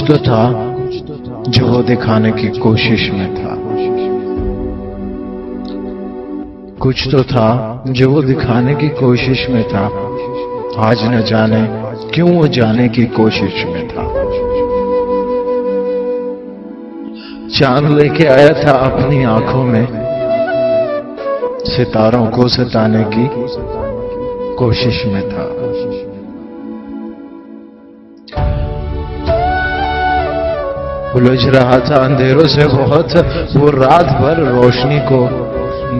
कुछ तो था जो वो दिखाने की कोशिश में था। कुछ तो था जो वो दिखाने की कोशिश में था। आज न जाने क्यों वो जाने की कोशिश में था। चांद लेके आया था अपनी आंखों में, सितारों को सताने की कोशिश में था। उलझ रहा था अंधेरों से बहुत, वो रात भर रोशनी को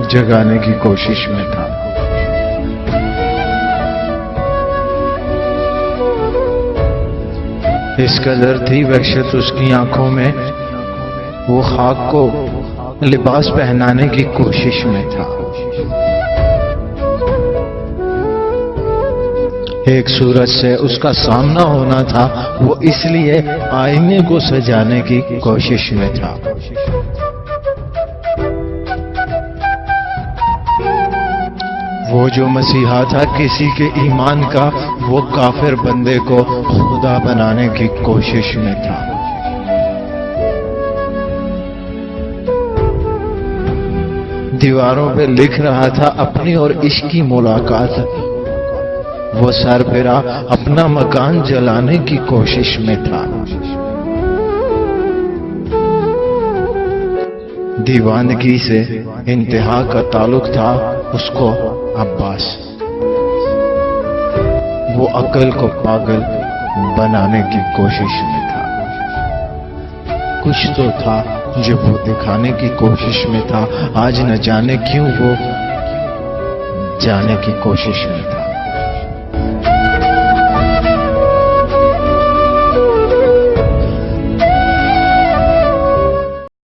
जगाने की कोशिश में था। इस कदर थी वहशत उसकी आंखों में, वो खाक को लिबास पहनाने की कोशिश में था। एक सूरज से उसका सामना होना था, वो इसलिए आईने को सजाने की कोशिश में था। वो जो मसीहा था किसी के ईमान का, वो काफिर बंदे को खुदा बनाने की कोशिश में था। दीवारों पे लिख रहा था अपनी और इश्क की मुलाकात, वो सरफिरा अपना मकान जलाने की कोशिश में था। दीवानगी से इंतहा का ताल्लुक था उसको अब्बास, वो अकल को पागल बनाने की कोशिश में था। कुछ तो था जो वो दिखाने की कोशिश में था। आज न जाने क्यों वो जाने की कोशिश में था।